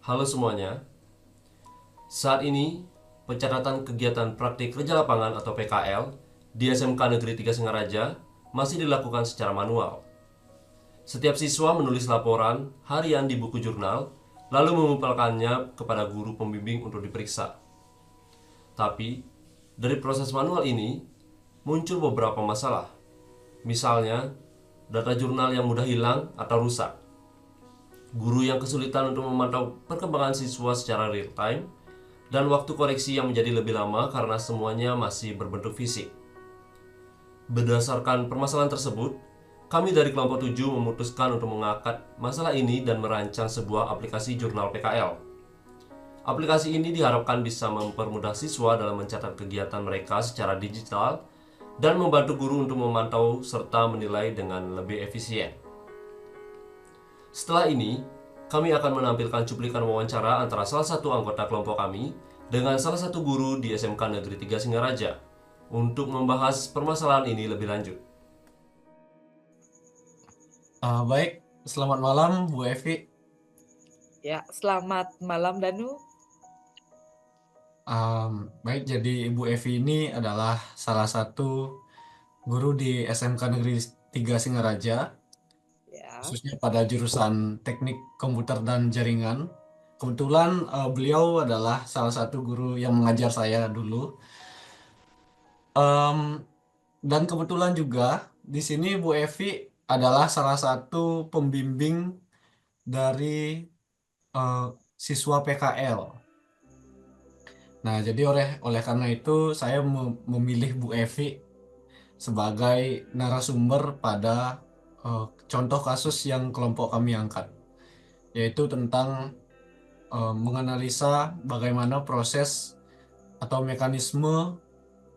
Halo semuanya, saat ini pencatatan kegiatan praktik kerja lapangan atau PKL di SMK Negeri 3 Singaraja masih dilakukan secara manual. Setiap siswa menulis laporan harian di buku jurnal, lalu mengumpulkannya kepada guru pembimbing untuk diperiksa. Tapi, dari proses manual ini, muncul beberapa masalah. Misalnya, data jurnal yang mudah hilang atau rusak, guru yang kesulitan untuk memantau perkembangan siswa secara real time, dan waktu koreksi yang menjadi lebih lama karena semuanya masih berbentuk fisik. Berdasarkan permasalahan tersebut, kami dari kelompok 7 memutuskan untuk mengangkat masalah ini dan merancang sebuah aplikasi jurnal PKL. Aplikasi ini diharapkan bisa mempermudah siswa dalam mencatat kegiatan mereka secara digital dan membantu guru untuk memantau serta menilai dengan lebih efisien. Setelah ini, kami akan menampilkan cuplikan wawancara antara salah satu anggota kelompok kami dengan salah satu guru di SMK Negeri 3 Singaraja untuk membahas permasalahan ini lebih lanjut. Baik, selamat malam Bu Evi. Ya, selamat malam Danu. Baik, jadi Ibu Evi ini adalah salah satu guru di SMK Negeri 3 Singaraja, Ya, khususnya pada jurusan Teknik Komputer dan Jaringan. Kebetulan beliau adalah salah satu guru yang mengajar saya dulu. Em, dan kebetulan juga di sini Bu Evi adalah salah satu pembimbing dari eh, siswa PKL. Nah, jadi oleh oleh karena itu saya memilih Bu Evi sebagai narasumber pada contoh kasus yang kelompok kami angkat, yaitu tentang menganalisa bagaimana proses atau mekanisme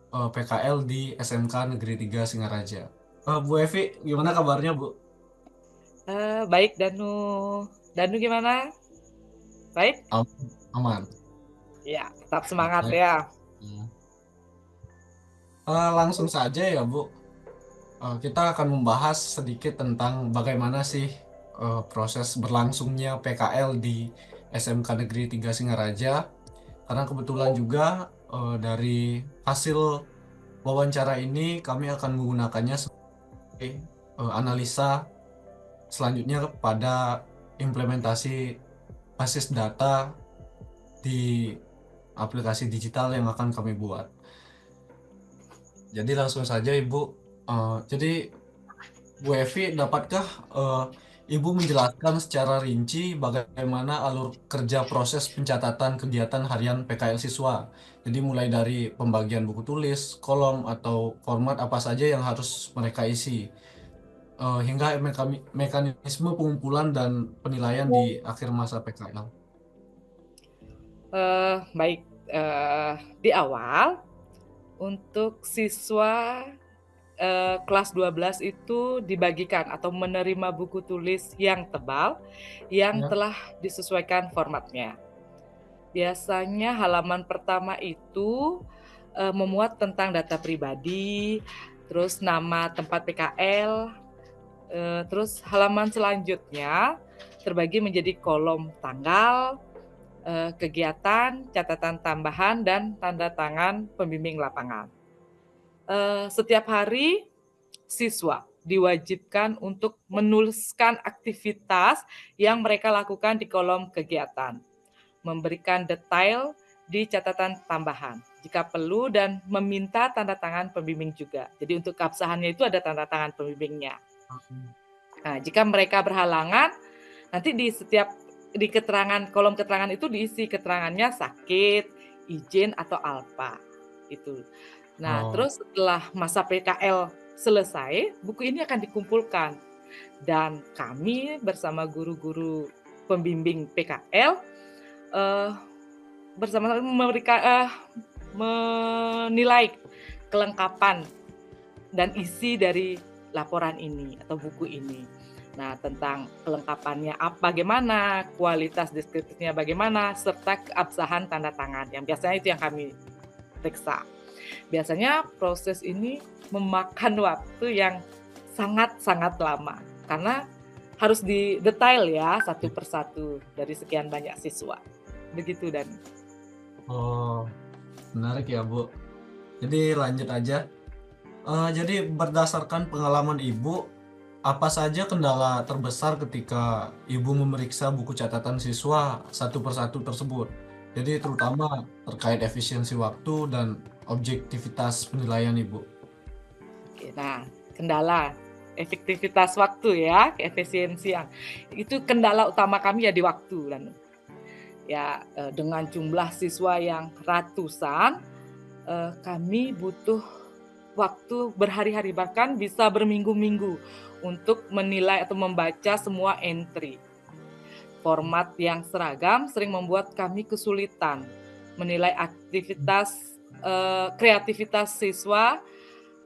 PKL di SMK Negeri 3 Singaraja. Bu Evi, gimana kabarnya, Bu? baik Danu. Danu gimana? Baik? Aman. Ya, tetap semangat Baik. ya. Langsung saja ya, Bu. Kita akan membahas sedikit tentang bagaimana sih proses berlangsungnya PKL di SMK Negeri 3 Singaraja. Karena kebetulan juga dari hasil wawancara ini kami akan menggunakannya sebagai analisa selanjutnya pada implementasi basis data di aplikasi digital yang akan kami buat. Jadi langsung saja Ibu. Jadi Bu Evi, dapatkah eh, Ibu menjelaskan secara rinci bagaimana alur kerja proses pencatatan kegiatan harian PKL siswa? Jadi mulai dari pembagian buku tulis, kolom, atau format apa saja yang harus mereka isi, hingga mekanisme pengumpulan dan penilaian di akhir masa PKL. Baik, di awal untuk siswa kelas 12 itu dibagikan atau menerima buku tulis yang tebal yang Ya, telah disesuaikan formatnya. Biasanya halaman pertama itu memuat tentang data pribadi, terus nama tempat PKL. Terus halaman selanjutnya terbagi menjadi kolom tanggal, kegiatan, catatan tambahan, dan tanda tangan pembimbing lapangan. Setiap hari siswa diwajibkan untuk menuliskan aktivitas yang mereka lakukan di kolom kegiatan, memberikan detail di catatan tambahan jika perlu, dan meminta tanda tangan pembimbing juga. Jadi untuk keabsahannya itu ada tanda tangan pembimbingnya. Nah, jika mereka berhalangan, nanti di keterangan kolom keterangan itu diisi keterangannya sakit, izin atau alpa. Itu. Nah, oh, terus setelah masa PKL selesai, buku ini akan dikumpulkan dan kami bersama guru-guru pembimbing PKL eh, bersama memberikan menilai kelengkapan dan isi dari laporan ini atau buku ini. Nah, tentang kelengkapannya bagaimana, kualitas deskripsinya bagaimana, serta keabsahan tanda tangan. Yang biasanya itu yang kami periksa. Biasanya proses ini memakan waktu yang sangat-sangat lama karena harus didetail ya satu persatu dari sekian banyak siswa. Begitu dan Oh, menarik ya, Bu. Jadi lanjut aja. Jadi berdasarkan pengalaman Ibu, apa saja kendala terbesar ketika Ibu memeriksa buku catatan siswa satu persatu tersebut? Jadi terutama terkait efisiensi waktu dan objektivitas penilaian Ibu. Oke, nah kendala efektivitas waktu ya, keefisiensian itu kendala utama kami ya di waktu dan ya dengan jumlah siswa yang ratusan, kami butuh waktu berhari-hari bahkan bisa berminggu-minggu untuk menilai atau membaca semua entry. Format yang seragam sering membuat kami kesulitan menilai aktivitas kreativitas siswa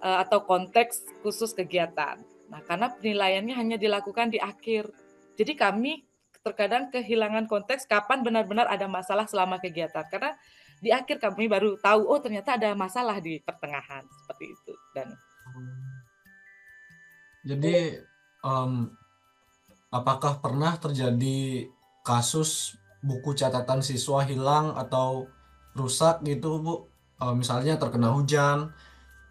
atau konteks khusus kegiatan. Nah, karena penilaiannya hanya dilakukan di akhir. Jadi kami terkadang kehilangan konteks kapan benar-benar ada masalah selama kegiatan. Karena di akhir kami baru tahu, oh ternyata ada masalah di pertengahan. Seperti itu. Dan Jadi em, apakah pernah terjadi kasus buku catatan siswa hilang atau rusak gitu, Bu? Misalnya terkena hujan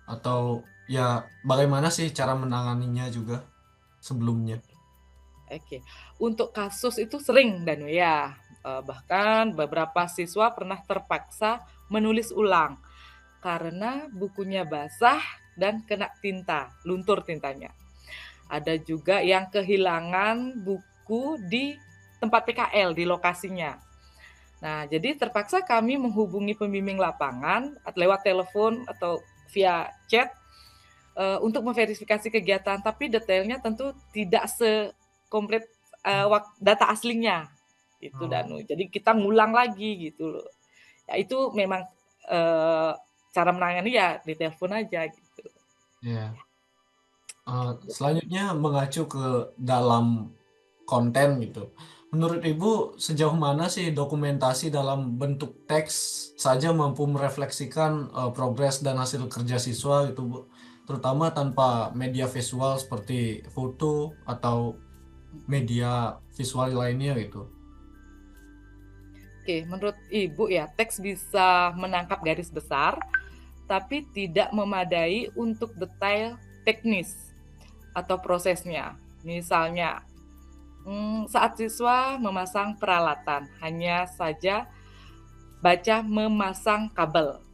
atau ya bagaimana sih cara menanganinya juga sebelumnya? oke, untuk kasus itu sering dan ya, bahkan beberapa siswa pernah terpaksa menulis ulang karena bukunya basah dan kena tinta, luntur tintanya. Ada juga yang kehilangan buku di tempat PKL, di lokasinya. Nah, jadi terpaksa kami menghubungi pembimbing lapangan lewat telepon atau via chat untuk memverifikasi kegiatan, tapi detailnya tentu tidak sekomplit data aslinya itu Oh, Danu. Jadi kita ngulang lagi gitu loh. Ya itu memang cara menangani ya di telepon aja gitu. ya. Selanjutnya mengacu ke dalam konten gitu. Menurut Ibu sejauh mana sih dokumentasi dalam bentuk teks saja mampu merefleksikan progres dan hasil kerja siswa gitu, Bu? Terutama tanpa media visual seperti foto atau media visual lainnya gitu. Oke, menurut Ibu ya, teks bisa menangkap garis besar, tapi tidak memadai untuk detail teknis atau prosesnya. Misalnya, saat siswa memasang peralatan, hanya saja baca memasang kabel,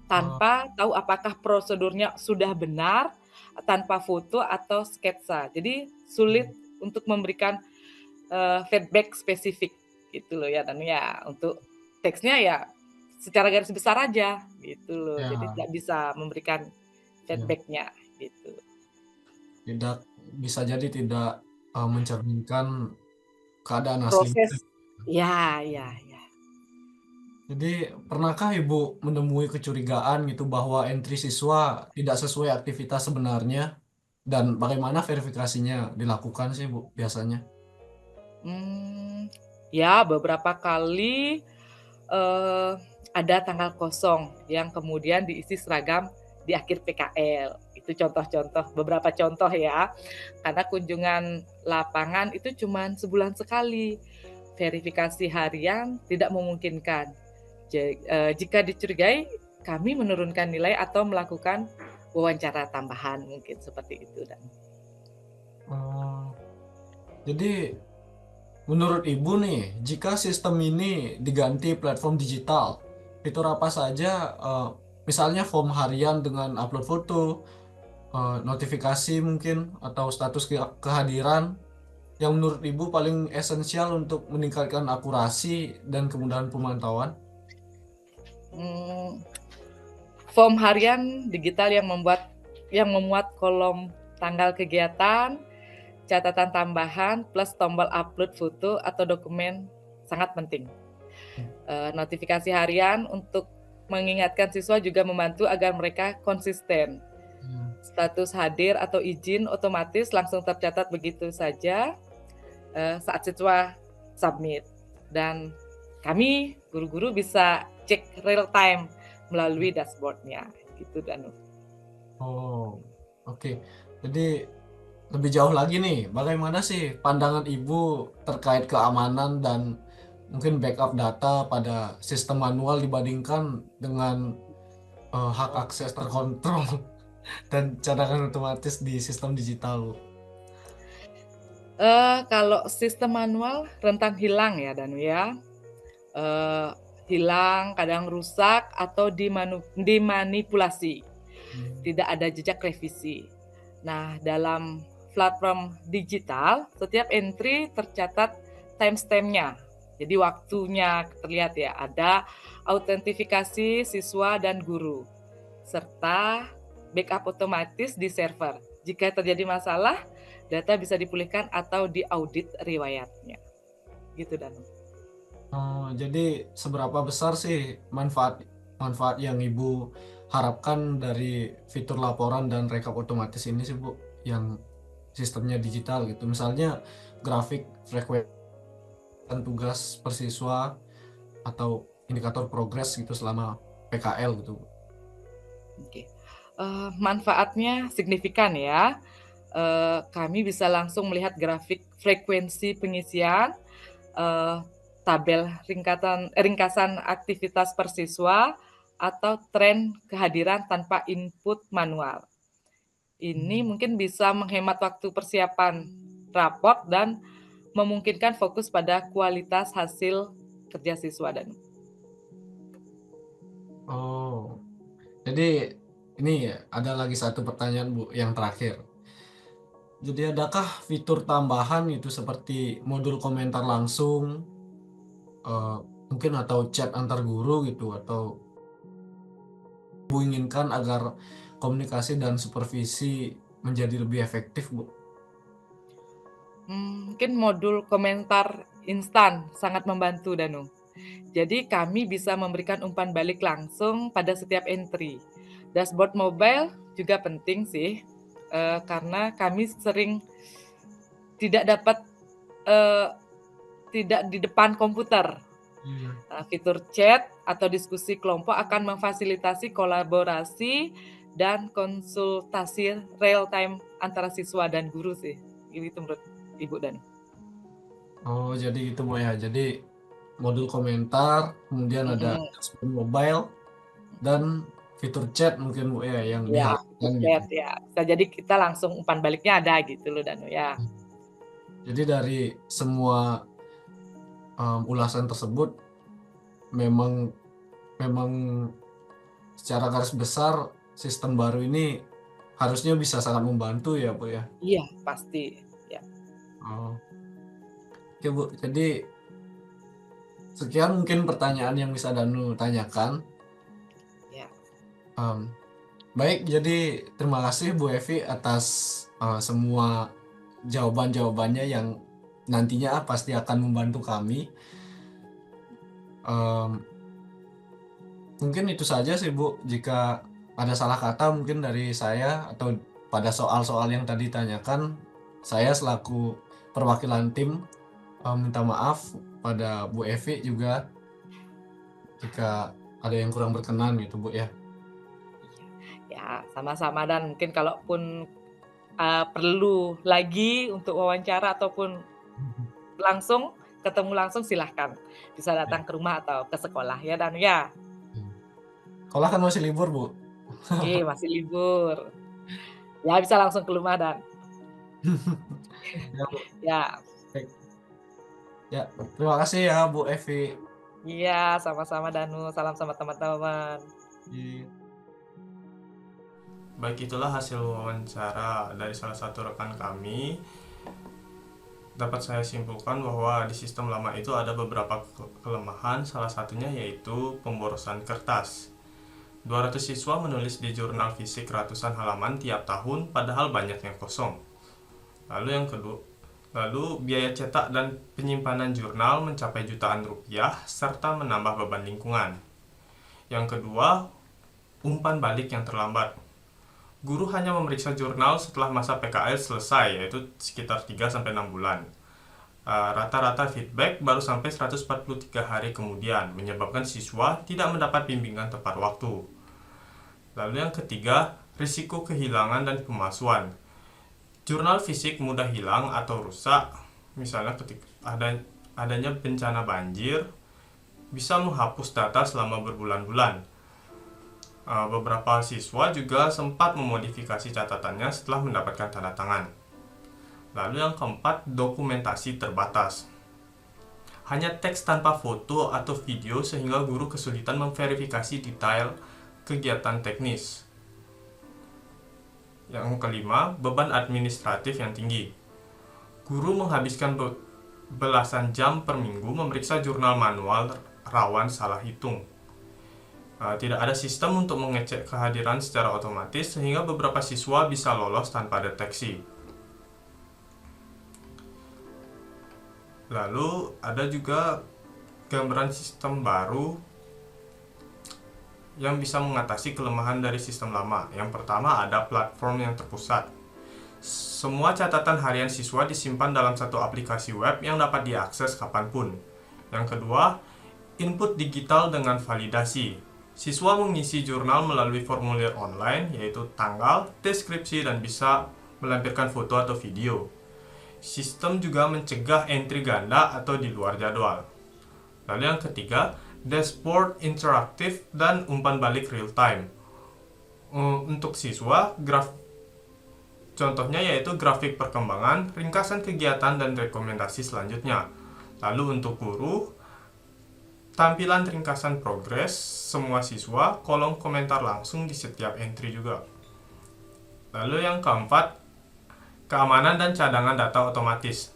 Oh, tanpa tahu apakah prosedurnya sudah benar, tanpa foto atau sketsa. Jadi sulit untuk memberikan feedback spesifik gitu loh ya dan ya untuk teksnya ya secara garis besar aja gitu loh. Jadi ya, tidak bisa memberikan ya. feedbacknya gitu. Tidak bisa jadi tidak mencerminkan keadaan aslinya. Proses ya ya ya. Jadi, pernahkah Ibu menemui kecurigaan gitu bahwa entry siswa tidak sesuai aktivitas sebenarnya dan bagaimana verifikasinya dilakukan sih, Bu, biasanya? Ya beberapa kali eh, ada tanggal kosong yang kemudian diisi seragam di akhir PKL. Itu contoh-contoh, beberapa contoh ya. Karena kunjungan lapangan itu cuma sebulan sekali. Verifikasi harian tidak memungkinkan. Jika dicurigai, kami menurunkan nilai atau melakukan wawancara tambahan mungkin seperti itu dan Oh, jadi menurut Ibu nih, jika sistem ini diganti platform digital, fitur apa saja, misalnya form harian dengan upload foto, notifikasi mungkin, atau status kehadiran, yang menurut Ibu paling esensial untuk meningkatkan akurasi dan kemudahan pemantauan? hmm, form harian digital yang memuat kolom tanggal kegiatan, catatan tambahan plus tombol upload foto atau dokumen sangat penting. Notifikasi harian untuk mengingatkan siswa juga membantu agar mereka konsisten. Hmm. Status hadir atau izin otomatis langsung tercatat begitu saja saat siswa submit. Dan kami guru-guru bisa cek real time melalui dashboardnya gitu Danu. Oh, oke. Jadi lebih jauh lagi nih, bagaimana sih pandangan Ibu terkait keamanan dan mungkin backup data pada sistem manual dibandingkan dengan hak akses terkontrol dan cadangan otomatis di sistem digital, Bu? Kalau sistem manual rentan hilang ya Danu ya. Eee, Hilang, kadang rusak atau dimanipulasi, Hmm. tidak ada jejak revisi. Nah, dalam platform digital, setiap entry tercatat timestamp-nya. Jadi waktunya terlihat ya, ada autentifikasi siswa dan guru, serta backup otomatis di server. Jika terjadi masalah, data bisa dipulihkan atau diaudit riwayatnya. Gitu Dan. Oh, jadi seberapa besar sih manfaat manfaat yang Ibu harapkan dari fitur laporan dan rekap otomatis ini sih, Bu, yang sistemnya digital gitu. Misalnya grafik frekuensi tugas per siswa atau indikator progres gitu selama PKL gitu, Bu. Oke. Manfaatnya signifikan ya. Kami bisa langsung melihat grafik frekuensi pengisian, eee, tabel ringkasan aktivitas per siswa, atau tren kehadiran tanpa input manual. Ini Hmm. mungkin bisa menghemat waktu persiapan raport dan memungkinkan fokus pada kualitas hasil kerja siswa dan Oh, jadi ini ya ada lagi satu pertanyaan, Bu, yang terakhir. Jadi adakah fitur tambahan itu seperti modul komentar langsung, eh, mungkin atau chat antar guru gitu, atau Bu inginkan agar komunikasi dan supervisi menjadi lebih efektif, Bu? mungkin modul komentar instan sangat membantu Danu. Jadi kami bisa memberikan umpan balik langsung pada setiap entry. Dashboard mobile juga penting sih, karena kami sering tidak dapat, eee, tidak di depan komputer. Iya. Fitur chat atau diskusi kelompok akan memfasilitasi kolaborasi dan konsultasi real time antara siswa dan guru sih. Itu menurut Ibu dan Oh, jadi itu, Bu ya. Jadi modul komentar, kemudian ada mhm, dashboard mobile dan fitur chat mungkin, Bu ya, yang iya, fitur diharapkan gitu. chat ya. Bisa jadi kita langsung umpan baliknya ada gitu loh Danu ya. Jadi dari semua ulasan tersebut memang memang secara garis besar sistem baru ini harusnya bisa sangat membantu ya, Bu ya. Iya, pasti, ya. Oh, oke, Bu. Jadi sekian mungkin pertanyaan yang bisa Danu tanyakan. Ya. Em, Baik, jadi terima kasih Bu Evi atas semua jawaban-jawabannya yang nantinya pasti akan membantu kami. Em, Mungkin itu saja sih, Bu. Jika ada salah kata mungkin dari saya atau pada soal-soal yang tadi ditanyakan, saya selaku perwakilan tim minta maaf pada Bu Evi juga jika ada yang kurang berkenan gitu, Bu ya. Ya, sama-sama dan mungkin kalaupun, perlu lagi untuk wawancara ataupun ketemu langsung silahkan. Bisa Ya. datang ke rumah atau ke sekolah ya dan ya. Sekolah kan masih libur, Bu. Masih libur. Ya bisa langsung ke rumah dan Ya, Bu. ya. Baik. Ya, terima kasih ya Bu Evi. Iya, sama-sama Danu. Salam sama teman-teman. Iya. Baik, itulah hasil wawancara dari salah satu rekan kami. Dapat saya simpulkan bahwa di sistem lama itu ada beberapa kelemahan, salah satunya yaitu pemborosan kertas. 200 siswa menulis di jurnal fisik ratusan halaman tiap tahun, padahal banyak yang kosong. Lalu biaya cetak dan penyimpanan jurnal mencapai jutaan rupiah serta menambah beban lingkungan. Yang kedua, umpan balik yang terlambat. Guru hanya memeriksa jurnal setelah masa PKL selesai, yaitu sekitar 3-6 bulan. Rata-rata feedback baru sampai 143 hari kemudian, menyebabkan siswa tidak mendapat bimbingan tepat waktu. Lalu yang ketiga, risiko kehilangan dan pemalsuan. Jurnal fisik mudah hilang atau rusak, misalnya ketika adanya bencana banjir, bisa menghapus data selama berbulan-bulan. Beberapa siswa juga sempat memodifikasi catatannya setelah mendapatkan tanda tangan. Lalu yang keempat, dokumentasi terbatas. Hanya teks tanpa foto atau video sehingga guru kesulitan memverifikasi detail kegiatan teknis. Yang kelima, beban administratif yang tinggi. Guru menghabiskan belasan jam per minggu memeriksa jurnal manual rawan salah hitung. Tidak ada sistem untuk mengecek kehadiran secara otomatis sehingga beberapa siswa bisa lolos tanpa deteksi. Lalu ada juga gambaran sistem baru yang bisa mengatasi kelemahan dari sistem lama. Yang pertama, ada platform yang terpusat. Semua catatan harian siswa disimpan dalam satu aplikasi web yang dapat diakses kapanpun. Yang kedua, input digital dengan validasi. Siswa mengisi jurnal melalui formulir online, yaitu tanggal, deskripsi, dan bisa melampirkan foto atau video. Sistem juga mencegah entry ganda atau di luar jadwal. Lalu yang ketiga, dashboard interaktif dan umpan balik real time. Untuk siswa, contohnya yaitu grafik perkembangan, ringkasan kegiatan, dan rekomendasi selanjutnya. Lalu untuk guru, tampilan ringkasan progres semua siswa, kolom komentar langsung di setiap entry juga. Lalu yang keempat, keamanan dan cadangan data otomatis.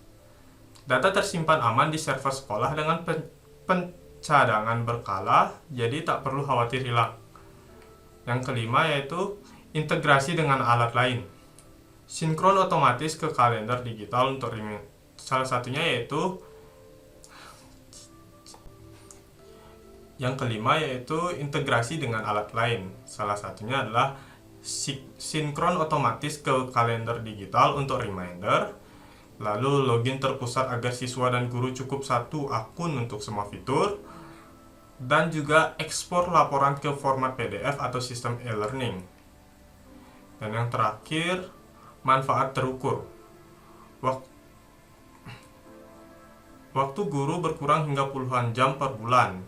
Data tersimpan aman di server sekolah dengan cadangan berkala, jadi tak perlu khawatir hilang. Yang kelima yaitu integrasi dengan alat lain. Sinkron otomatis ke kalender digital untuk salah satunya yaitu integrasi dengan alat lain. Salah satunya adalah sinkron otomatis ke kalender digital untuk reminder. Lalu login terpusat agar siswa dan guru cukup satu akun untuk semua fitur. Dan juga ekspor laporan ke format PDF atau sistem e-learning. Dan yang terakhir, manfaat terukur. Waktu guru berkurang hingga puluhan jam per bulan.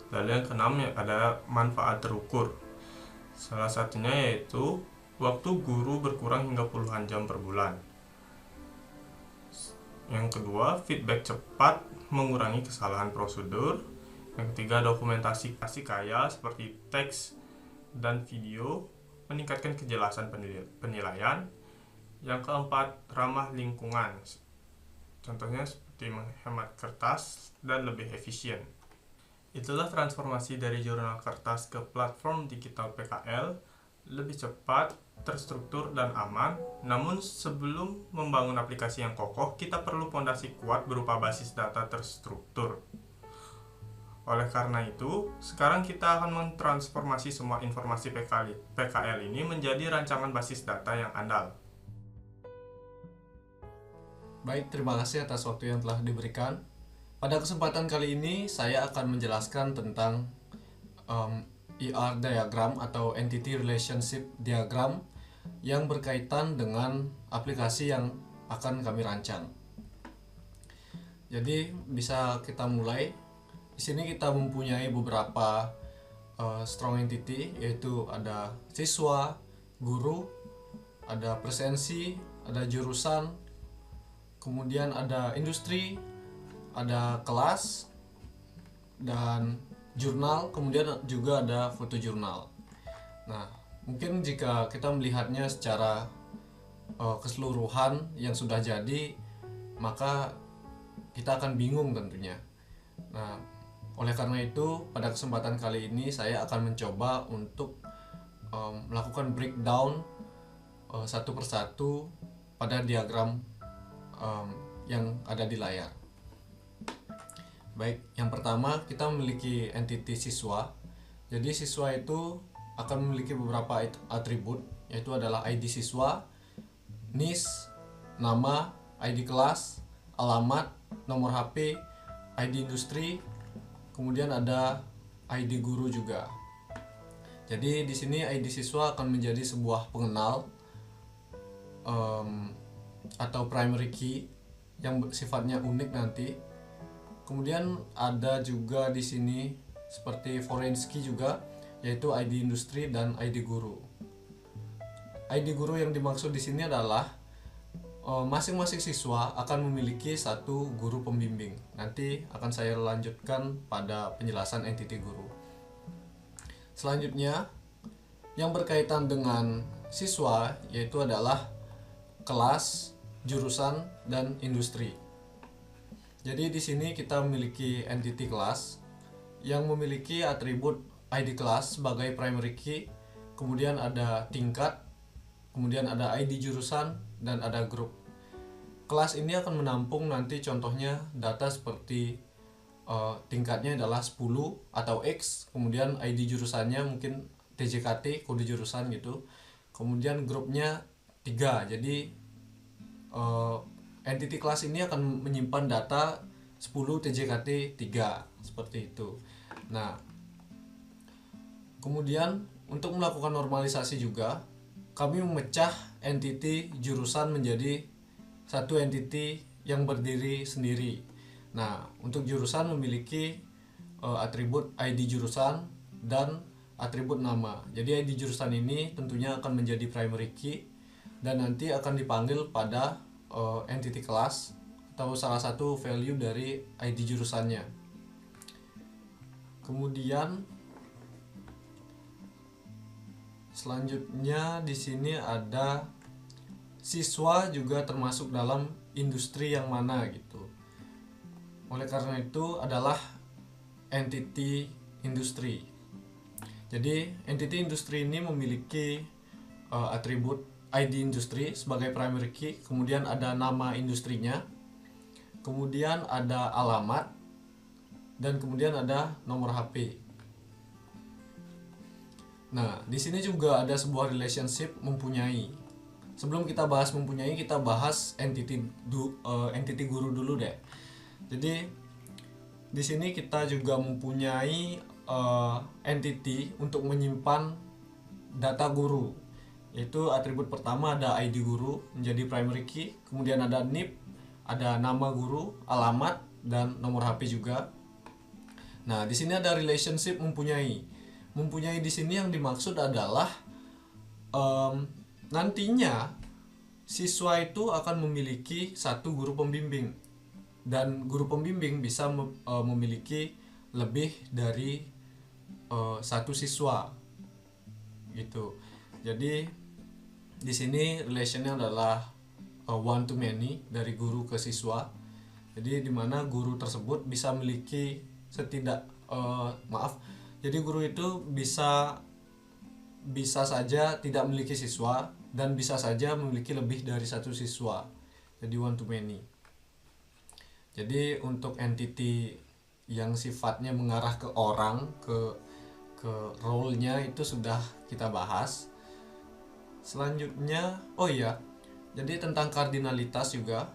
Lalu yang keenam ada manfaat terukur. Salah satunya yaitu waktu guru berkurang hingga puluhan jam per bulan. Yang kedua, feedback cepat mengurangi kesalahan prosedur. Yang ketiga, dokumentasi kaya seperti teks dan video meningkatkan kejelasan penilaian. Yang keempat, ramah lingkungan. Contohnya seperti menghemat kertas dan lebih efisien. Itulah transformasi dari jurnal kertas ke platform digital PKL, lebih cepat, terstruktur, dan aman. Namun sebelum membangun aplikasi yang kokoh, kita perlu fondasi kuat berupa basis data terstruktur. Oleh karena itu, sekarang kita akan mentransformasi semua informasi PKL ini menjadi rancangan basis data yang andal. Baik, terima kasih atas waktu yang telah diberikan. Pada kesempatan kali ini, saya akan menjelaskan tentang ER diagram atau Entity Relationship Diagram yang berkaitan dengan aplikasi yang akan kami rancang. Jadi, bisa kita mulai. Di sini kita mempunyai beberapa strong entity, yaitu ada siswa, guru, ada presensi, ada jurusan, kemudian ada industri, ada kelas, dan jurnal, kemudian juga ada foto jurnal. Nah, mungkin jika kita melihatnya secara keseluruhan yang sudah jadi, maka kita akan bingung tentunya. Nah, oleh karena itu, pada kesempatan kali ini saya akan mencoba untuk melakukan breakdown satu persatu pada diagram yang ada di layar. Baik, yang pertama kita memiliki entity siswa. Jadi siswa itu akan memiliki beberapa atribut, yaitu adalah ID siswa, NIS, nama, ID kelas, alamat, nomor HP, ID industri, kemudian ada ID guru juga. Jadi di sini ID siswa akan menjadi sebuah pengenal atau primary key yang sifatnya unik nanti. Kemudian ada juga di sini seperti foreign key juga, yaitu ID industri dan ID guru. ID guru yang dimaksud di sini adalah masing-masing siswa akan memiliki satu guru pembimbing. Nanti akan saya lanjutkan pada penjelasan entiti guru. Selanjutnya, yang berkaitan dengan siswa yaitu adalah kelas, jurusan, dan industri. Jadi di sini kita memiliki entity kelas yang memiliki atribut ID kelas sebagai primary key, kemudian ada tingkat, kemudian ada ID jurusan, dan ada grup. Kelas ini akan menampung nanti contohnya data seperti tingkatnya adalah 10 atau X, kemudian ID jurusannya mungkin TJKT, kode jurusan gitu. Kemudian grupnya 3. Jadi entity kelas ini akan menyimpan data 10 TJKT 3 seperti itu. Nah, kemudian untuk melakukan normalisasi juga kami memecah entity jurusan menjadi satu entity yang berdiri sendiri. Nah, untuk jurusan memiliki atribut ID jurusan dan atribut nama. Jadi ID jurusan ini tentunya akan menjadi primary key dan nanti akan dipanggil pada entity kelas atau salah satu value dari ID jurusannya. Kemudian selanjutnya di sini ada siswa juga termasuk dalam industri yang mana gitu. Oleh karena itu adalah entity industri. Jadi entity industri ini memiliki atribut ID industri sebagai primary key, kemudian ada nama industrinya, kemudian ada alamat, dan kemudian ada nomor HP. Nah, di sini juga ada sebuah relationship mempunyai. Sebelum kita bahas mempunyai, kita bahas entity guru dulu deh. Jadi di sini kita juga mempunyai entity untuk menyimpan data guru, yaitu atribut pertama ada ID guru menjadi primary key, kemudian ada NIP, ada nama guru, alamat, dan nomor HP juga. Nah, di sini ada relationship mempunyai. Mempunyai di sini yang dimaksud adalah nantinya siswa itu akan memiliki satu guru pembimbing, dan guru pembimbing bisa memiliki lebih dari satu siswa gitu. Jadi di sini relationnya adalah one to many dari guru ke siswa. Jadi di mana guru tersebut bisa memiliki jadi guru itu bisa saja tidak memiliki siswa dan bisa saja memiliki lebih dari satu siswa. Jadi one to many. Jadi untuk entity yang sifatnya mengarah ke orang, ke role-nya itu sudah kita bahas. Selanjutnya, jadi tentang kardinalitas juga.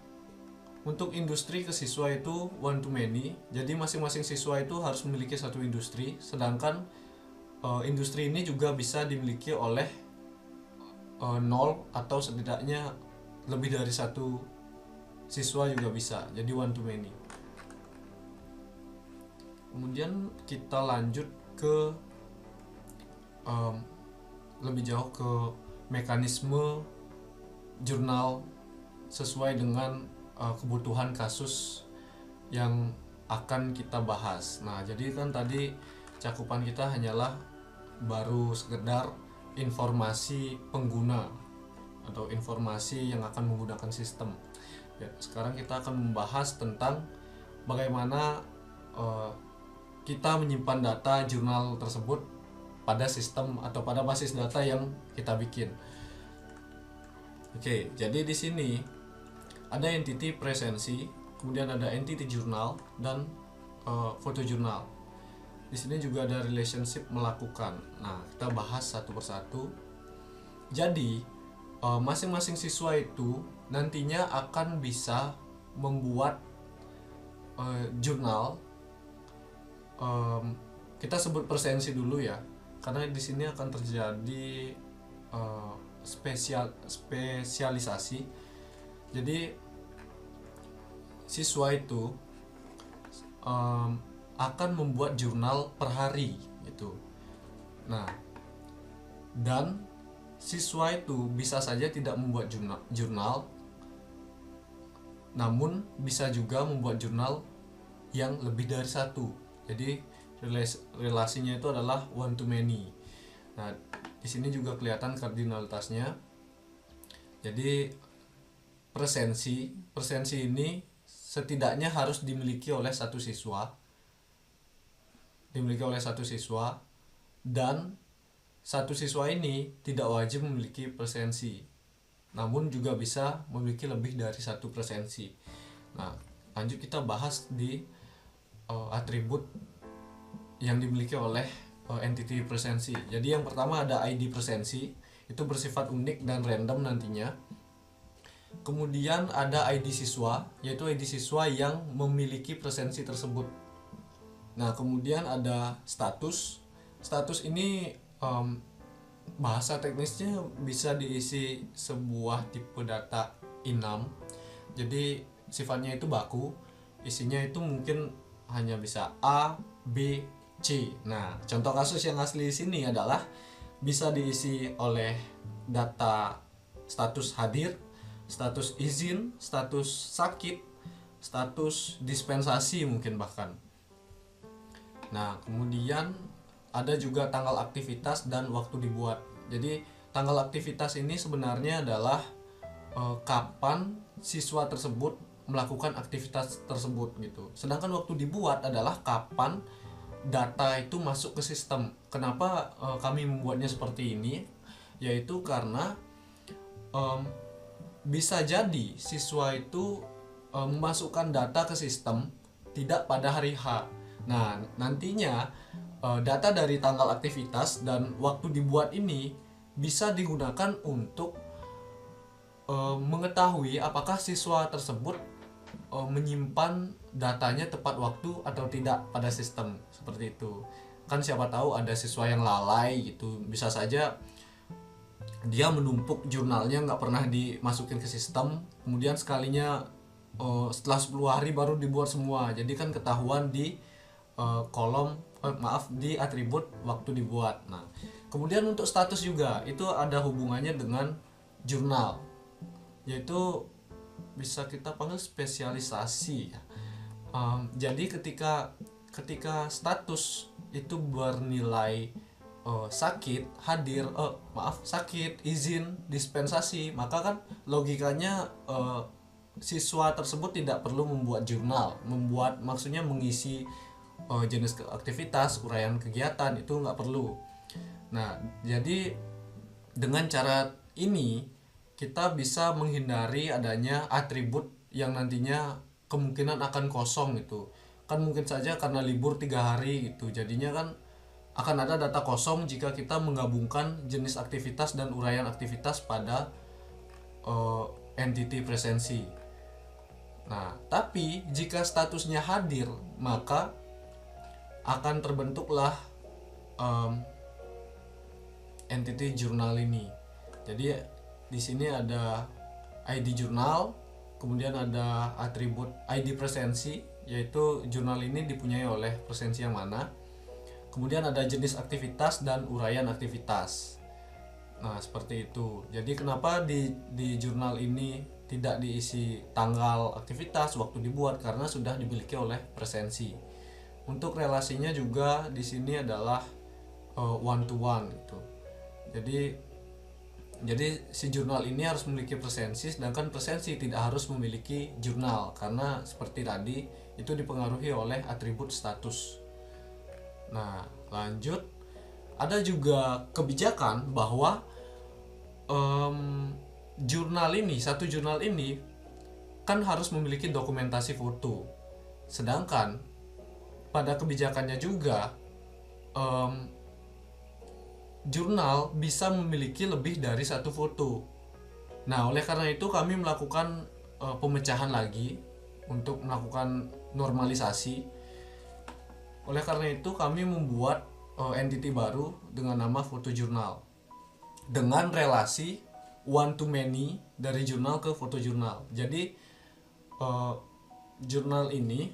Untuk industri ke siswa itu one to many. Jadi masing-masing siswa itu harus memiliki satu industri, sedangkan industri ini juga bisa dimiliki oleh 0 atau setidaknya lebih dari satu siswa juga bisa. Jadi one to many. Kemudian kita lanjut ke lebih jauh ke mekanisme jurnal sesuai dengan kebutuhan kasus yang akan kita bahas. Nah, jadi kan tadi cakupan kita hanyalah baru sekedar informasi pengguna atau informasi yang akan menggunakan sistem. Ya, sekarang kita akan membahas tentang bagaimana kita menyimpan data jurnal tersebut pada sistem atau pada basis data yang kita bikin. Oke, jadi di sini ada entity presensi, kemudian ada entity jurnal dan foto jurnal. Di sini juga ada relationship melakukan. Nah, kita bahas satu persatu. Jadi masing-masing siswa itu nantinya akan bisa membuat jurnal. Kita sebut presensi dulu ya. karena di sini akan terjadi spesialisasi. Jadi siswa itu akan membuat jurnal per hari gitu. Nah, dan siswa itu bisa saja tidak membuat jurnal, namun bisa juga membuat jurnal yang lebih dari satu. Jadi relasinya itu adalah one to many. Nah, di sini juga kelihatan kardinalitasnya. Jadi presensi ini setidaknya harus dimiliki oleh satu siswa, dan satu siswa ini tidak wajib memiliki presensi, namun juga bisa memiliki lebih dari satu presensi. Nah, lanjut kita bahas di atribut yang dimiliki oleh entity presensi. Jadi yang pertama ada ID presensi, itu bersifat unik dan random nantinya. Kemudian ada ID siswa, yaitu ID siswa yang memiliki presensi tersebut. Nah, kemudian ada status. Status ini bahasa teknisnya bisa diisi sebuah tipe data enum. Jadi sifatnya itu baku, isinya itu mungkin hanya bisa A, B, C. Nah, contoh kasus yang asli di sini adalah bisa diisi oleh data status hadir, status izin, status sakit, status dispensasi mungkin bahkan. Nah, kemudian ada juga tanggal aktivitas dan waktu dibuat. Jadi tanggal aktivitas ini sebenarnya adalah kapan siswa tersebut melakukan aktivitas tersebut gitu. Sedangkan waktu dibuat adalah kapan data itu masuk ke sistem. Kenapa kami membuatnya seperti ini? Yaitu karena bisa jadi siswa itu memasukkan data ke sistem tidak pada hari H. Nah, nantinya data dari tanggal aktivitas dan waktu dibuat ini bisa digunakan untuk mengetahui apakah siswa tersebut menyimpan datanya tepat waktu atau tidak pada sistem, seperti itu. Kan siapa tahu ada siswa yang lalai gitu, bisa saja dia menumpuk jurnalnya nggak pernah dimasukin ke sistem, kemudian sekalinya setelah 10 hari baru dibuat semua. Jadi kan ketahuan di di atribut waktu dibuat. Nah, kemudian untuk status juga itu ada hubungannya dengan jurnal, yaitu bisa kita panggil spesialisasi. Jadi ketika status itu bernilai sakit, hadir, sakit, izin, dispensasi, maka kan logikanya siswa tersebut tidak perlu membuat jurnal, maksudnya mengisi jenis aktivitas, uraian kegiatan, itu nggak perlu. Nah, jadi dengan cara ini kita bisa menghindari adanya atribut yang nantinya kemungkinan akan kosong gitu. Kan mungkin saja karena libur 3 hari gitu, jadinya kan akan ada data kosong jika kita menggabungkan jenis aktivitas dan uraian aktivitas pada entity presensi. Nah, tapi jika statusnya hadir, maka akan terbentuklah entity jurnal ini. Jadi di sini ada ID jurnal, kemudian ada atribut ID presensi, yaitu jurnal ini dipunyai oleh presensi yang mana. Kemudian ada jenis aktivitas dan uraian aktivitas. Nah, seperti itu. Jadi kenapa di jurnal ini tidak diisi tanggal aktivitas, waktu dibuat, karena sudah dimiliki oleh presensi. Untuk relasinya juga di sini adalah one to one gitu. Jadi si jurnal ini harus memiliki presensi, sedangkan presensi tidak harus memiliki jurnal, karena seperti tadi itu dipengaruhi oleh atribut status. Nah, lanjut, ada juga kebijakan bahwa satu jurnal ini kan harus memiliki dokumentasi foto. Sedangkan pada kebijakannya juga jurnal bisa memiliki lebih dari satu foto. Nah, oleh karena itu kami melakukan pemecahan lagi untuk melakukan normalisasi. Oleh karena itu kami membuat entity baru dengan nama photojournal dengan relasi one to many dari jurnal ke photojournal. Jadi jurnal ini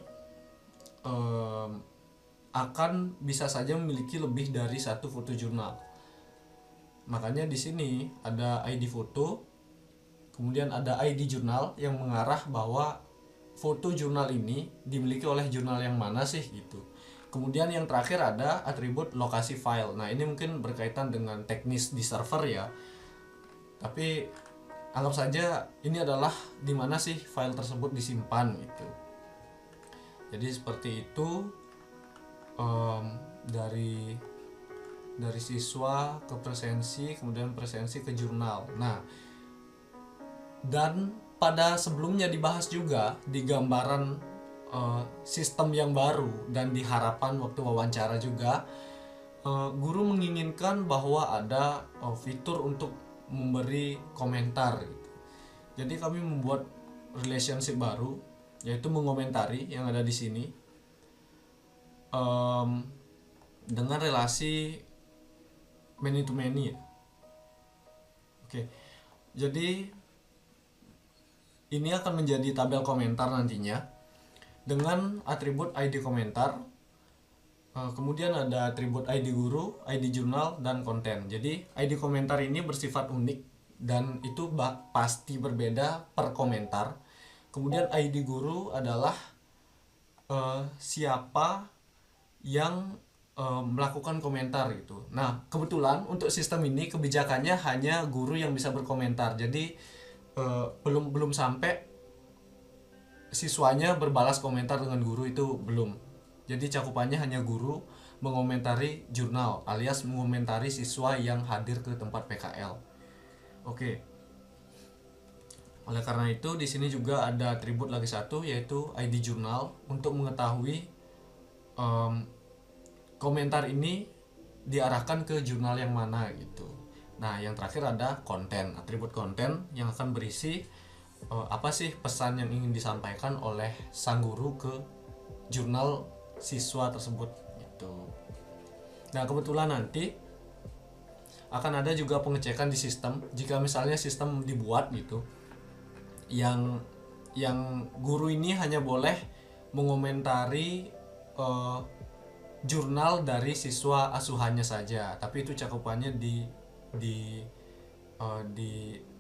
akan bisa saja memiliki lebih dari satu photojournal. Makanya di sini ada ID foto, kemudian ada ID jurnal yang mengarah bahwa foto jurnal ini dimiliki oleh jurnal yang mana sih gitu. Kemudian yang terakhir ada atribut lokasi file. Nah, ini mungkin berkaitan dengan teknis di server ya. Tapi anggap saja ini adalah di mana sih file tersebut disimpan gitu. Jadi seperti itu dari siswa ke presensi, kemudian presensi ke jurnal. Nah, dan pada sebelumnya dibahas juga di gambaran sistem yang baru dan di harapan waktu wawancara juga, guru menginginkan bahwa ada fitur untuk memberi komentar gitu. Jadi kami membuat relationship baru, yaitu mengomentari yang ada di sini dengan relasi many to many ya. Oke. Jadi ini akan menjadi tabel komentar nantinya dengan atribut ID komentar. Kemudian ada atribut ID guru, ID jurnal, dan konten. Jadi ID komentar ini bersifat unik dan itu pasti berbeda per komentar. Kemudian ID guru adalah siapa yang melakukan komentar gitu. Nah, kebetulan untuk sistem ini kebijakannya hanya guru yang bisa berkomentar. Jadi belum sampai siswanya berbalas komentar dengan guru, itu belum. Jadi cakupannya hanya guru mengomentari jurnal alias mengomentari siswa yang hadir ke tempat PKL. Oke. Oleh karena itu di sini juga ada atribut lagi satu, yaitu ID jurnal untuk mengetahui komentar ini diarahkan ke jurnal yang mana gitu. Nah, yang terakhir ada konten, atribut konten yang akan berisi apa sih pesan yang ingin disampaikan oleh sang guru ke jurnal siswa tersebut gitu. Nah, kebetulan nanti akan ada juga pengecekan di sistem. Jika misalnya sistem dibuat gitu yang guru ini hanya boleh mengomentari jurnal dari siswa asuhannya saja, tapi itu cakupannya di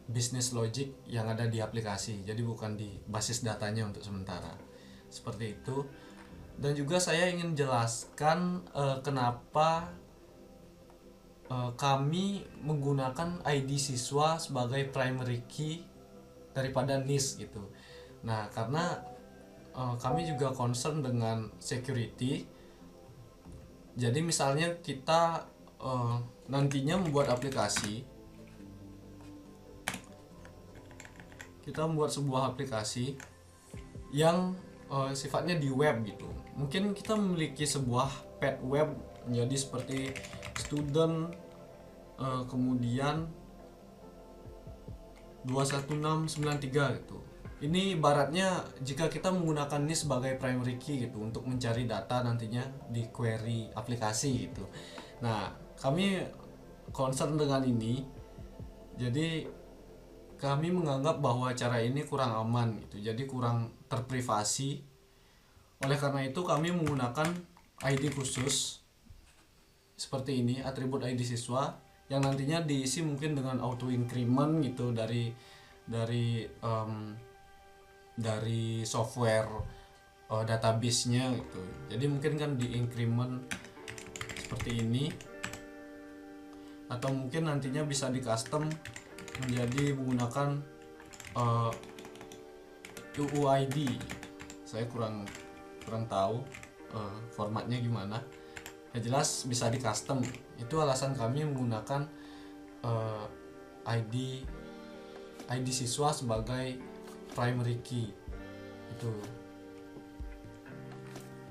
business logic yang ada di aplikasi, jadi bukan di basis datanya untuk sementara. Seperti itu. Dan juga saya ingin jelaskan kenapa kami menggunakan ID siswa sebagai primary key daripada NIS gitu. Nah, karena kami juga concern dengan security. Jadi misalnya kita nantinya membuat aplikasi, kita membuat sebuah aplikasi yang sifatnya di web gitu. Mungkin kita memiliki sebuah pet web menjadi seperti student kemudian 21693 gitu. Ini ibaratnya jika kita menggunakan ini sebagai primary key gitu untuk mencari data nantinya di query aplikasi gitu. Nah, kami concern dengan ini. Jadi kami menganggap bahwa cara ini kurang aman gitu. Jadi kurang terprivasi. Oleh karena itu kami menggunakan ID khusus seperti ini, atribut ID siswa yang nantinya diisi mungkin dengan auto increment gitu dari software database-nya gitu. Jadi mungkin kan di increment seperti ini, atau mungkin nantinya bisa di custom menjadi menggunakan UUID. Saya kurang tahu formatnya gimana. Ya jelas bisa di custom. Itu alasan kami menggunakan ID siswa sebagai primary key itu.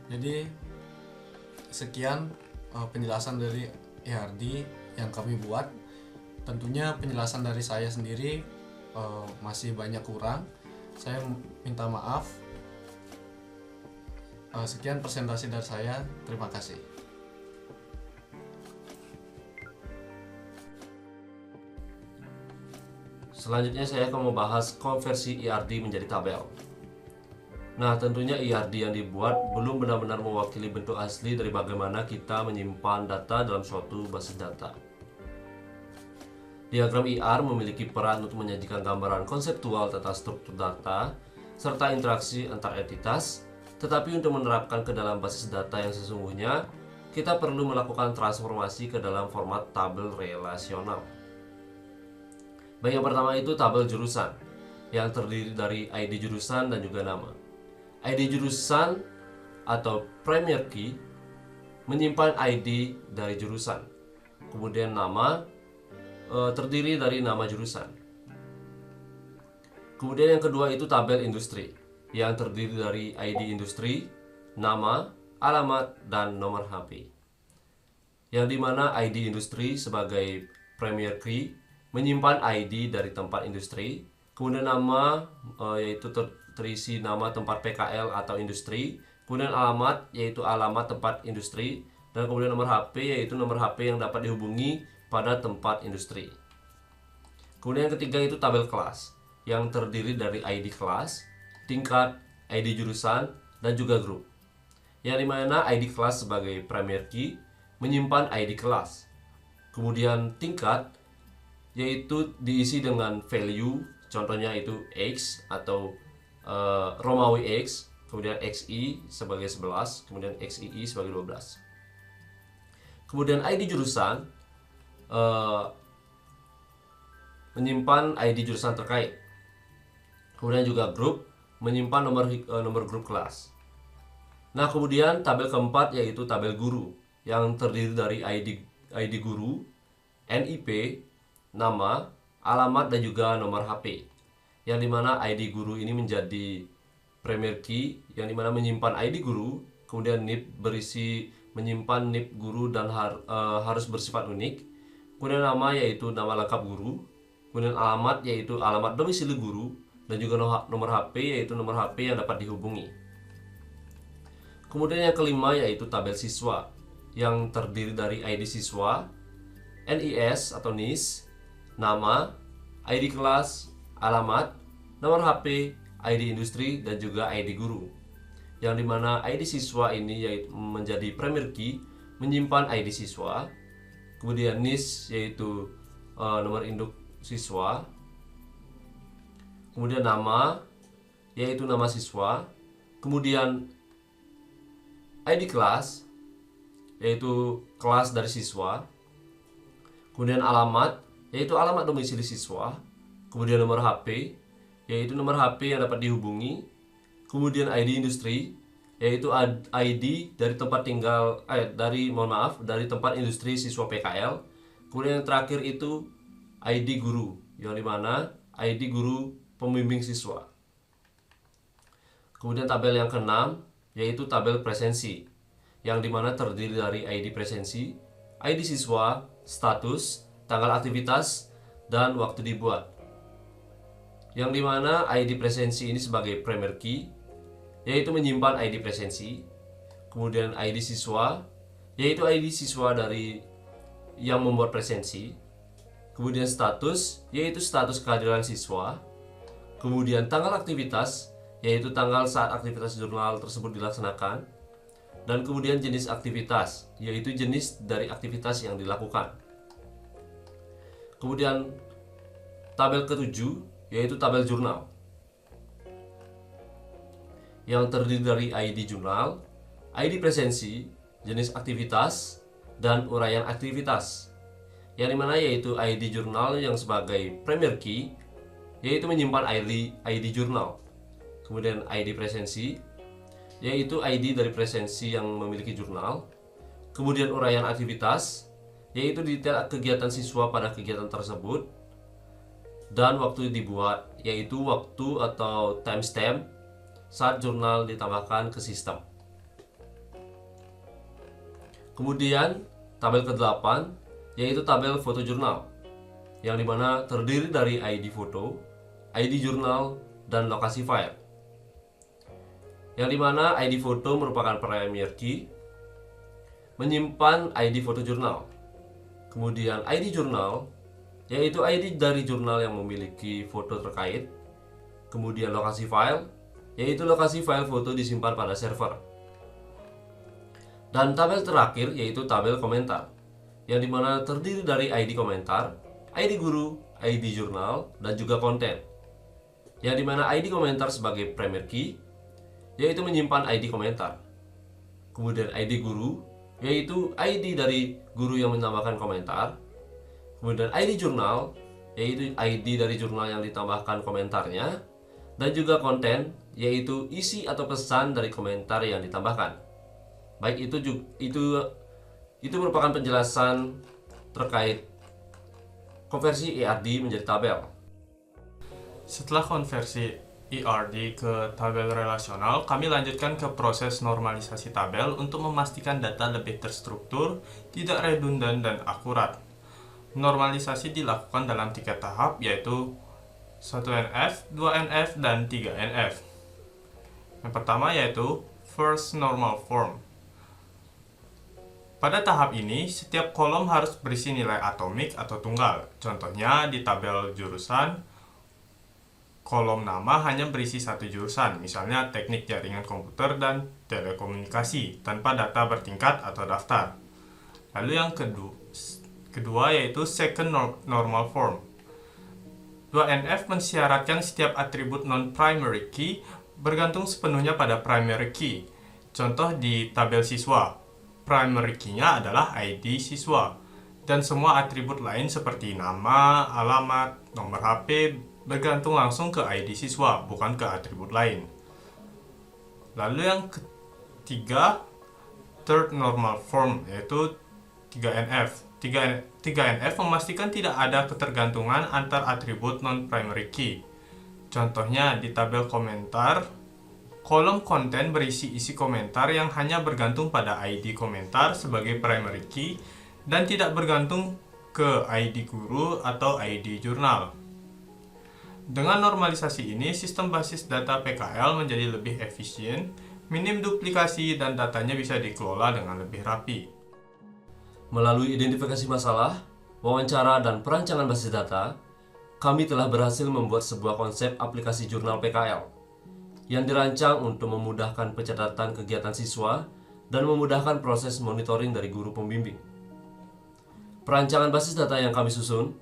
Jadi sekian penjelasan dari ERD yang kami buat. Tentunya penjelasan dari saya sendiri masih banyak kurang. Saya minta maaf. Sekian presentasi dari saya. Terima kasih. Selanjutnya saya akan membahas konversi IRD menjadi tabel. Nah, tentunya IRD yang dibuat belum benar-benar mewakili bentuk asli dari bagaimana kita menyimpan data dalam suatu basis data. Diagram IR memiliki peran untuk menyajikan gambaran konseptual tentang struktur data serta interaksi antar entitas, tetapi untuk menerapkan ke dalam basis data yang sesungguhnya, kita perlu melakukan transformasi ke dalam format tabel relasional. Baik, yang pertama itu tabel jurusan yang terdiri dari ID jurusan dan juga nama. ID jurusan atau primary key menyimpan ID dari jurusan. Kemudian nama terdiri dari nama jurusan. Kemudian yang kedua itu tabel industri yang terdiri dari ID industri, nama, alamat, dan nomor HP. Yang dimana ID industri sebagai primary key menyimpan ID dari tempat industri, kemudian nama yaitu terisi nama tempat PKL atau industri, kemudian alamat yaitu alamat tempat industri, dan kemudian nomor HP yaitu nomor HP yang dapat dihubungi pada tempat industri. Kemudian yang ketiga itu tabel kelas yang terdiri dari ID kelas, tingkat, ID jurusan, dan juga grup. Yang dimana ID kelas sebagai primary key menyimpan ID kelas. Kemudian tingkat yaitu diisi dengan value, contohnya itu X atau Romawi X, kemudian XI sebagai 11, kemudian XII sebagai 12. Kemudian ID jurusan menyimpan ID jurusan terkait. Kemudian juga grup menyimpan nomor grup kelas. Nah, kemudian tabel keempat yaitu tabel guru yang terdiri dari ID guru, NIP, nama, alamat, dan juga nomor HP. Yang dimana ID guru ini menjadi primary key yang dimana menyimpan ID guru, kemudian NIP berisi menyimpan NIP guru dan harus bersifat unik. Kemudian nama yaitu nama lengkap guru, kemudian alamat yaitu alamat domisili guru, dan juga nomor HP yaitu nomor HP yang dapat dihubungi. Kemudian yang kelima yaitu tabel siswa yang terdiri dari ID siswa, NIS atau NIS, nama, ID kelas, alamat, nomor HP, ID industri, dan juga ID guru. Yang dimana ID siswa ini yaitu menjadi primary key menyimpan ID siswa, kemudian NIS yaitu nomor induk siswa, kemudian nama yaitu nama siswa, kemudian ID kelas yaitu kelas dari siswa, kemudian alamat yaitu alamat domisili siswa, kemudian nomor HP yaitu nomor HP yang dapat dihubungi, kemudian ID industri yaitu ID dari tempat tinggal dari tempat industri siswa PKL, kemudian yang terakhir itu ID guru yang dimana ID guru pembimbing siswa. Kemudian tabel yang keenam yaitu tabel presensi yang dimana terdiri dari ID presensi, ID siswa, status, tanggal aktivitas, dan waktu dibuat. Yang dimana ID presensi ini sebagai primary key yaitu menyimpan ID presensi, kemudian ID siswa yaitu ID siswa dari yang membuat presensi, kemudian status yaitu status kehadiran siswa, kemudian tanggal aktivitas yaitu tanggal saat aktivitas jurnal tersebut dilaksanakan, dan kemudian jenis aktivitas yaitu jenis dari aktivitas yang dilakukan. Kemudian tabel ketujuh yaitu tabel jurnal yang terdiri dari ID jurnal, ID presensi, jenis aktivitas, dan uraian aktivitas. Yang dimana yaitu ID jurnal yang sebagai primary key yaitu menyimpan ID jurnal. Kemudian ID presensi yaitu ID dari presensi yang memiliki jurnal. Kemudian uraian aktivitas yaitu detail kegiatan siswa pada kegiatan tersebut, dan waktu dibuat yaitu waktu atau timestamp saat jurnal ditambahkan ke sistem. Kemudian tabel ke-8 yaitu tabel foto jurnal yang dimana terdiri dari ID foto, ID jurnal, dan lokasi file. Yang dimana ID foto merupakan primary key menyimpan ID foto jurnal. Kemudian ID jurnal yaitu ID dari jurnal yang memiliki foto terkait. Kemudian lokasi file, yaitu lokasi file foto disimpan pada server. Dan tabel terakhir yaitu tabel komentar, yang dimana terdiri dari ID komentar, ID guru, ID jurnal, dan juga konten. Yang dimana ID komentar sebagai primary key, yaitu menyimpan ID komentar. Kemudian ID guru, yaitu ID dari guru yang menambahkan komentar. Kemudian ID jurnal, yaitu ID dari jurnal yang ditambahkan komentarnya. Dan juga konten, yaitu isi atau pesan dari komentar yang ditambahkan. Baik, itu merupakan penjelasan terkait konversi ERD menjadi tabel. Setelah konversi ERD ke tabel relasional, kami lanjutkan ke proses normalisasi tabel untuk memastikan data lebih terstruktur, tidak redundan, dan akurat. Normalisasi dilakukan dalam 3 tahap, yaitu 1NF, 2NF, dan 3NF. Yang pertama yaitu First Normal Form. Pada tahap ini, setiap kolom harus berisi nilai atomik atau tunggal. Contohnya di tabel jurusan, kolom nama hanya berisi 1 jurusan, misalnya teknik jaringan komputer dan telekomunikasi, tanpa data bertingkat atau daftar. Lalu yang kedua yaitu Second Normal Form. 2NF mensyaratkan setiap atribut non-primary key bergantung sepenuhnya pada primary key. Contoh di tabel siswa, primary key-nya adalah ID siswa, dan semua atribut lain seperti nama, alamat, nomor HP bergantung langsung ke ID siswa, bukan ke atribut lain. Lalu yang ketiga, Third Normal Form, yaitu 3NF. 3NF memastikan tidak ada ketergantungan antar atribut non-primary key. Contohnya di tabel komentar, kolom konten berisi isi komentar yang hanya bergantung pada ID komentar sebagai primary key dan tidak bergantung ke ID guru atau ID jurnal. Dengan normalisasi ini, sistem basis data PKL menjadi lebih efisien, minim duplikasi, dan datanya bisa dikelola dengan lebih rapi. Melalui identifikasi masalah, wawancara, dan perancangan basis data, kami telah berhasil membuat sebuah konsep aplikasi jurnal PKL yang dirancang untuk memudahkan pencatatan kegiatan siswa dan memudahkan proses monitoring dari guru pembimbing. Perancangan basis data yang kami susun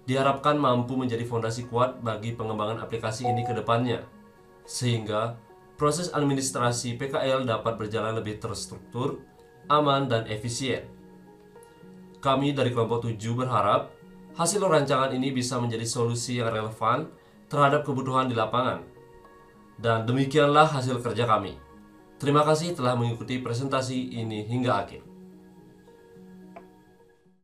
diharapkan mampu menjadi fondasi kuat bagi pengembangan aplikasi ini ke depannya, sehingga proses administrasi PKL dapat berjalan lebih terstruktur, aman, dan efisien. Kami dari kelompok 7 berharap hasil rancangan ini bisa menjadi solusi yang relevan terhadap kebutuhan di lapangan. Dan demikianlah hasil kerja kami. Terima kasih telah mengikuti presentasi ini hingga akhir.